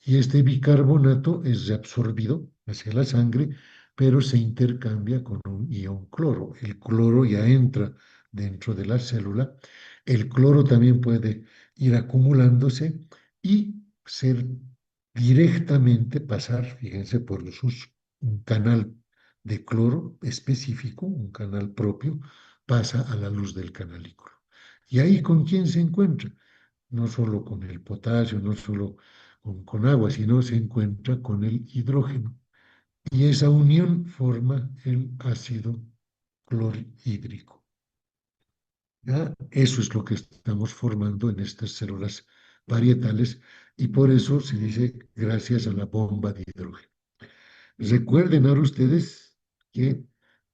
Y este bicarbonato es reabsorbido hacia la sangre, pero se intercambia con un ion cloro. El cloro ya entra dentro de la célula. El cloro también puede ir acumulándose y ser directamente pasar, fíjense, un canal de cloro específico, un canal propio, pasa a la luz del canalículo. ¿Y ahí con quién se encuentra? No solo con el potasio, no solo con agua, sino se encuentra con el hidrógeno. Y esa unión forma el ácido clorhídrico. ¿Ya? Eso es lo que estamos formando en estas células parietales y por eso se dice gracias a la bomba de hidrógeno. Recuerden ahora ustedes que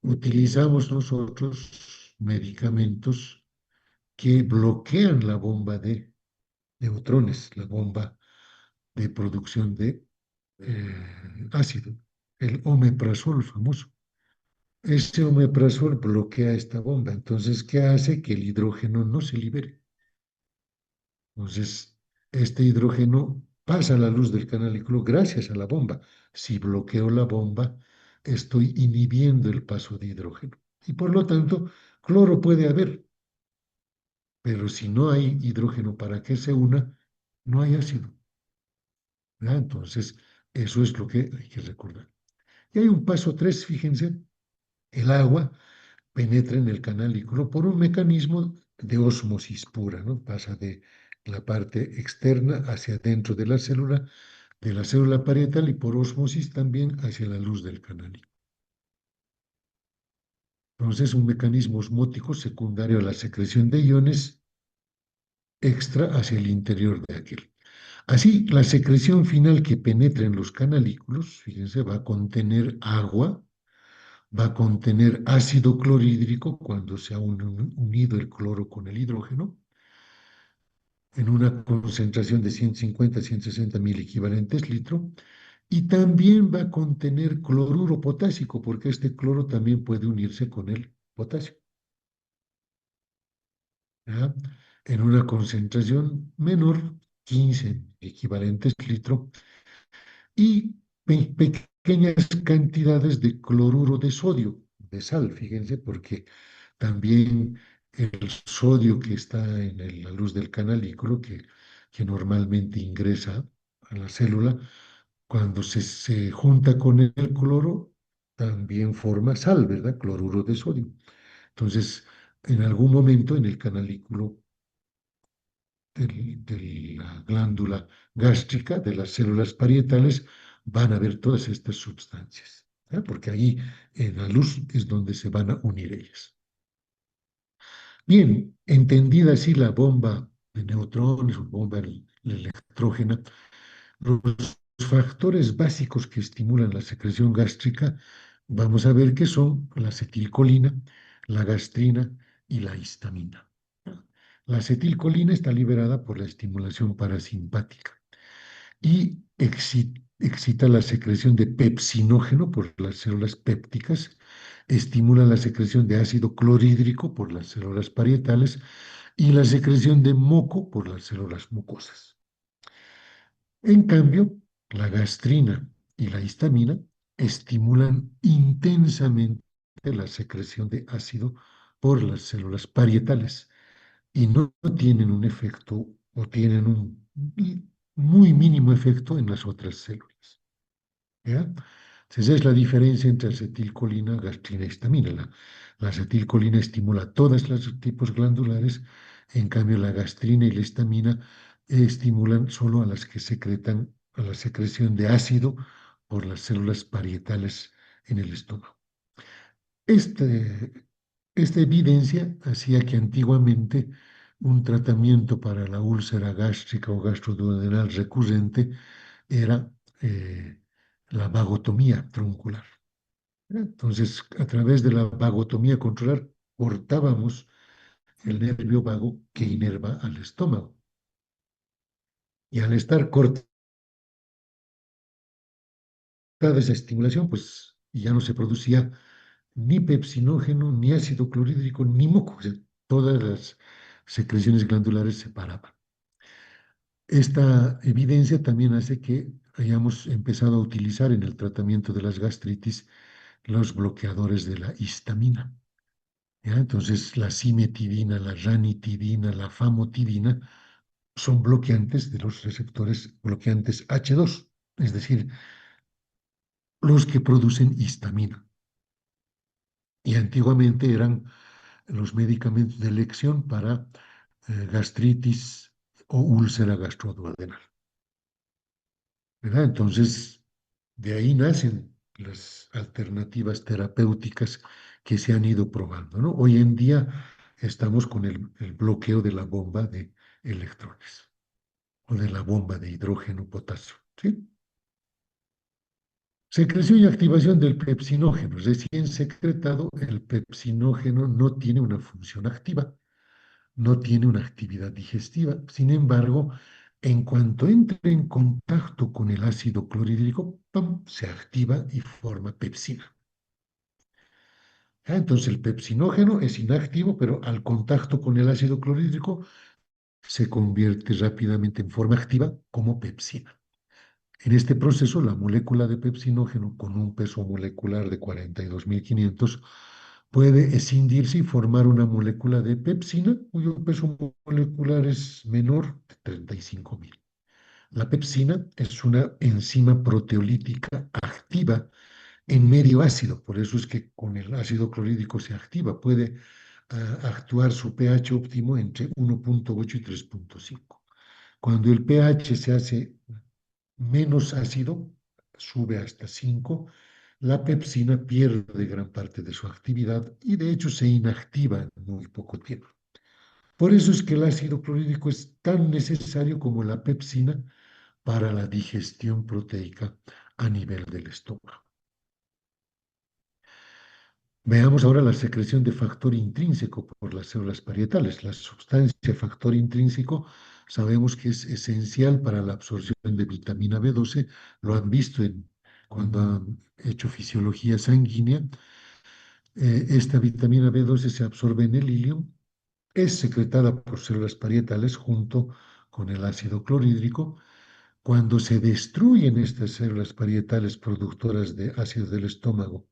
utilizamos nosotros medicamentos que bloquean la bomba de neutrones, la bomba de producción de ácido, el omeprazol famoso. ese omeprazol bloquea esta bomba. Entonces, ¿qué hace? Que el hidrógeno no se libere. Entonces, este hidrógeno pasa a la luz del canalículo gracias a la bomba. Si bloqueo la bomba, estoy inhibiendo el paso de hidrógeno. Y por lo tanto, cloro puede haber, pero si no hay hidrógeno para que se una, no hay ácido. ¿Verdad? Entonces, eso es lo que hay que recordar. Y hay un paso tres, fíjense, el agua penetra en el canalículo por un mecanismo de ósmosis pura, ¿no? Pasa de la parte externa hacia dentro de la célula parietal y por ósmosis también hacia la luz del canalículo. Entonces, un mecanismo osmótico secundario a la secreción de iones extra hacia el interior de aquel. Así, la secreción final que penetra en los canalículos, fíjense, va a contener agua, va a contener ácido clorhídrico cuando se ha unido el cloro con el hidrógeno, en una concentración de 150 a 160 mil equivalentes litro, y también va a contener cloruro potásico, porque este cloro también puede unirse con el potasio, ¿ya? En una concentración menor, 15 equivalentes litro, y pequeñas cantidades de cloruro de sodio, de sal, fíjense, porque también el sodio que está en la luz del canalículo, que normalmente ingresa a la célula, cuando se junta con el cloro, también forma sal, ¿verdad? Cloruro de sodio. Entonces, en algún momento en el canalículo de la glándula gástrica, de las células parietales, van a ver todas estas sustancias, ¿eh? Porque ahí en la luz es donde se van a unir ellas. Bien, entendida así la bomba de neutrones o bomba electrógena, los factores básicos que estimulan la secreción gástrica, vamos a ver que son la acetilcolina, la gastrina y la histamina. La acetilcolina está liberada por la estimulación parasimpática y excita la secreción de pepsinógeno por las células pépticas, estimula la secreción de ácido clorhídrico por las células parietales y la secreción de moco por las células mucosas. En cambio, la gastrina y la histamina estimulan intensamente la secreción de ácido por las células parietales y no tienen un efecto o tienen un muy mínimo efecto en las otras células. ¿Ya? Entonces, esa es la diferencia entre acetilcolina, gastrina y histamina. La acetilcolina estimula todos los tipos glandulares, en cambio la gastrina y la histamina estimulan solo a las que secretan, a la secreción de ácido por las células parietales en el estómago. Este, esta evidencia hacía que antiguamente un tratamiento para la úlcera gástrica o gastroduodenal recurrente era la vagotomía truncular. Entonces, a través de la vagotomía controlar, cortábamos el nervio vago que inerva al estómago. Y al estar cortada esa estimulación, pues ya no se producía ni pepsinógeno, ni ácido clorhídrico, ni moco. O sea, todas las secreciones glandulares se paraban. Esta evidencia también hace que hayamos empezado a utilizar en el tratamiento de las gastritis los bloqueadores de la histamina. ¿Ya? Entonces, la cimetidina, la ranitidina, la famotidina son bloqueantes de los receptores bloqueantes H2, es decir, los que producen histamina. Y antiguamente eran los medicamentos de elección para gastritis o úlcera gastroduodenal. ¿Verdad? Entonces, de ahí nacen las alternativas terapéuticas que se han ido probando, ¿no? Hoy en día estamos con el bloqueo de la bomba de electrones o de la bomba de hidrógeno potasio, ¿sí? Secreción y activación del pepsinógeno. Recién secretado, el pepsinógeno no tiene una función activa, no tiene una actividad digestiva. Sin embargo, en cuanto entre en contacto con el ácido clorhídrico, ¡pam!, se activa y forma pepsina. Entonces el pepsinógeno es inactivo, pero al contacto con el ácido clorhídrico se convierte rápidamente en forma activa como pepsina. En este proceso, la molécula de pepsinógeno con un peso molecular de 42.500 puede escindirse y formar una molécula de pepsina cuyo peso molecular es menor de 35.000. La pepsina es una enzima proteolítica activa en medio ácido, por eso es que con el ácido clorhídrico se activa, puede actuar su pH óptimo entre 1,8 y 3,5. Cuando el pH se hace menos ácido, sube hasta 5, la pepsina pierde gran parte de su actividad y de hecho se inactiva en muy poco tiempo. Por eso es que el ácido clorhídrico es tan necesario como la pepsina para la digestión proteica a nivel del estómago. Veamos ahora la secreción de factor intrínseco por las células parietales. La sustancia factor intrínseco sabemos que es esencial para la absorción de vitamina B12. Lo han visto cuando han hecho fisiología sanguínea. Esta vitamina B12 se absorbe en el ilio, es secretada por células parietales junto con el ácido clorhídrico. Cuando se destruyen estas células parietales productoras de ácido del estómago,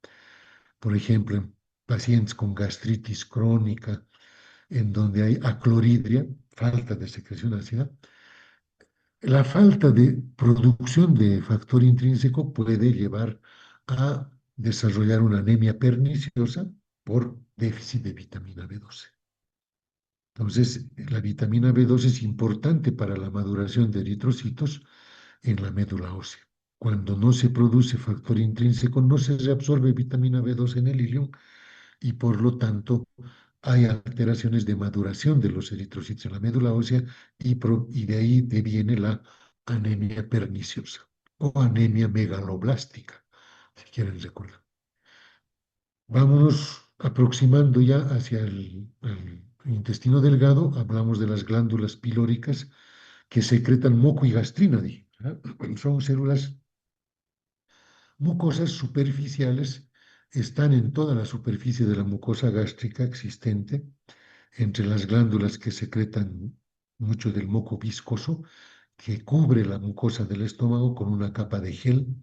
por ejemplo, en pacientes con gastritis crónica, en donde hay acloridria, falta de secreción ácida, la falta de producción de factor intrínseco puede llevar a desarrollar una anemia perniciosa por déficit de vitamina B12. Entonces, la vitamina B12 es importante para la maduración de eritrocitos en la médula ósea. Cuando no se produce factor intrínseco, no se reabsorbe vitamina B12 en el ilium y por lo tanto hay alteraciones de maduración de los eritrocitos en la médula ósea y de ahí deviene la anemia perniciosa o anemia megaloblástica, si quieren recordar. Vámonos aproximando ya hacia el intestino delgado, hablamos de las glándulas pilóricas que secretan moco y gastrina. ¿Verdad? Son células mucosas superficiales, están en toda la superficie de la mucosa gástrica existente, entre las glándulas que secretan mucho del moco viscoso, que cubre la mucosa del estómago con una capa de gel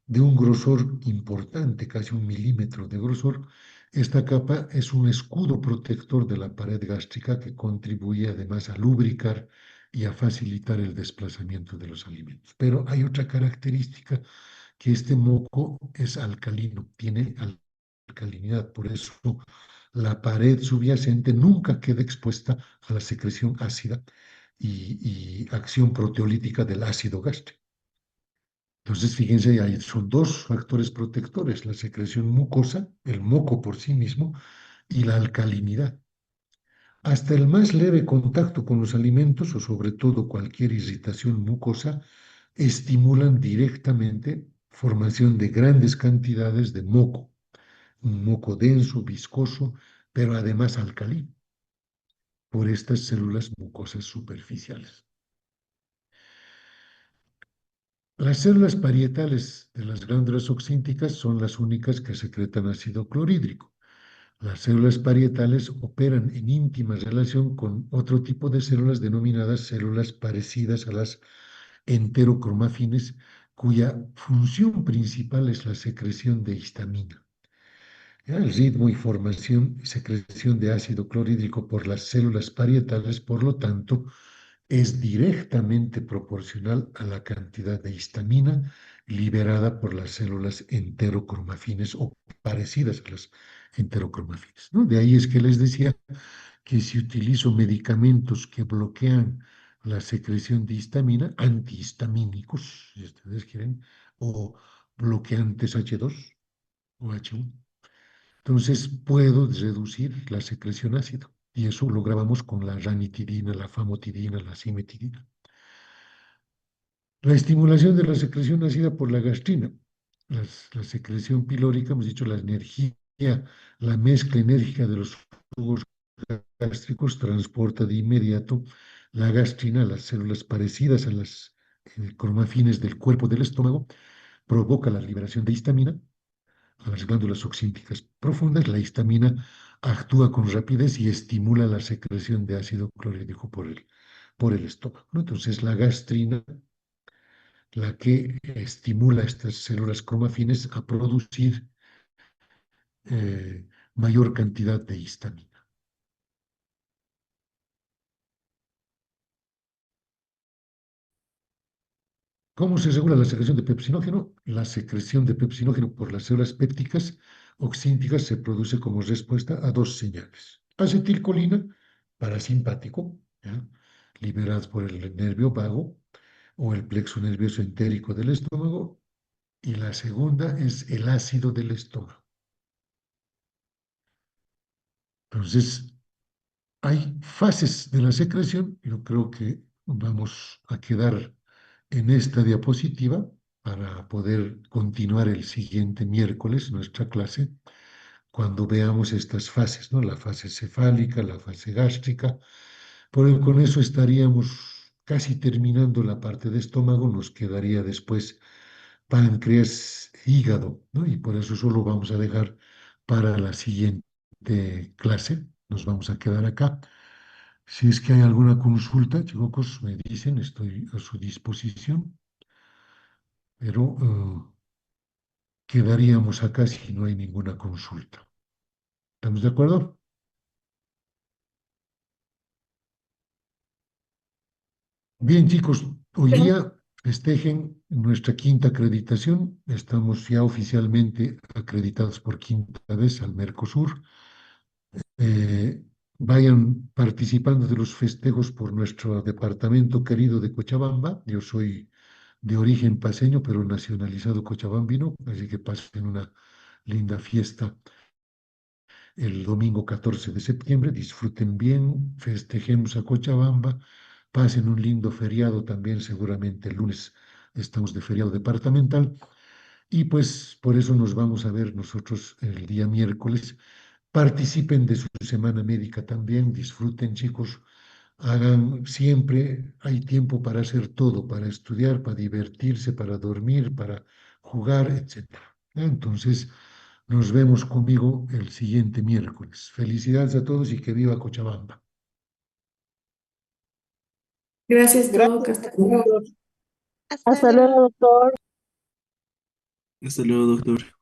de un grosor importante, casi 1 milímetro de grosor. Esta capa es un escudo protector de la pared gástrica que contribuye además a lubricar y a facilitar el desplazamiento de los alimentos. Pero hay otra característica, que este moco es alcalino, tiene alcalinidad, por eso la pared subyacente nunca queda expuesta a la secreción ácida y acción proteolítica del ácido gástrico. Entonces, fíjense, ahí son dos factores protectores, la secreción mucosa, el moco por sí mismo, y la alcalinidad. Hasta el más leve contacto con los alimentos o sobre todo cualquier irritación mucosa estimulan directamente formación de grandes cantidades de moco, un moco denso, viscoso, pero además alcalino, por estas células mucosas superficiales. Las células parietales de las glándulas oxínticas son las únicas que secretan ácido clorhídrico. Las células parietales operan en íntima relación con otro tipo de células denominadas células parecidas a las enterocromafines, cuya función principal es la secreción de histamina. ¿Ya? El ritmo y formación y secreción de ácido clorhídrico por las células parietales, por lo tanto, es directamente proporcional a la cantidad de histamina liberada por las células enterocromafines o parecidas a las enterocromafines, ¿no? De ahí es que les decía que si utilizo medicamentos que bloquean la secreción de histamina, antihistamínicos, si ustedes quieren, o bloqueantes H2 o H1, entonces puedo reducir la secreción ácida. Y eso lo grabamos con la ranitidina, la famotidina, la cimetidina. La estimulación de la secreción ácida por la gastrina. La secreción pilórica, hemos dicho, la energía, la mezcla enérgica de los jugos gástricos transporta de inmediato la gastrina a las células parecidas a las cromafines del cuerpo del estómago, provoca la liberación de histamina, a las glándulas oxínticas profundas, la histamina actúa con rapidez y estimula la secreción de ácido clorhídrico por el estómago, ¿no? Entonces, la gastrina, la que estimula estas células cromafines a producir mayor cantidad de histamina. ¿Cómo se regula la secreción de pepsinógeno? La secreción de pepsinógeno por las células pépticas oxínticas se produce como respuesta a dos señales. Acetilcolina, parasimpático, ¿ya? Liberadas por el nervio vago o el plexo nervioso entérico del estómago, y la segunda es el ácido del estómago. Entonces, hay fases de la secreción. Yo creo que vamos a quedar en esta diapositiva para poder continuar el siguiente miércoles nuestra clase cuando veamos estas fases, ¿no? La fase cefálica, la fase gástrica. Con eso estaríamos casi terminando la parte de estómago, nos quedaría después páncreas, hígado, ¿no? Y por eso solo vamos a dejar para la siguiente clase, nos vamos a quedar acá. Si es que hay alguna consulta, chicos, me dicen, estoy a su disposición, pero quedaríamos acá si no hay ninguna consulta. ¿Estamos de acuerdo? Bien, chicos, hoy día festejen nuestra quinta acreditación. Estamos ya oficialmente acreditados por quinta vez al Mercosur. Eh, Vayan participando de los festejos por nuestro departamento querido de Cochabamba. Yo soy de origen paceño, pero nacionalizado cochabambino, así que pasen una linda fiesta el domingo 14 de septiembre. Disfruten bien, festejemos a Cochabamba, pasen un lindo feriado también, seguramente el lunes estamos de feriado departamental. Y pues por eso nos vamos a ver nosotros el día miércoles. Participen de su semana médica también, disfruten, chicos, hagan siempre, hay tiempo para hacer todo, para estudiar, para divertirse, para dormir, para jugar, etcétera. Entonces, nos vemos conmigo el siguiente miércoles. Felicidades a todos y que viva Cochabamba. Gracias, Doc. Gracias, Hasta luego. doctor. Hasta luego, doctor. Hasta luego, doctor.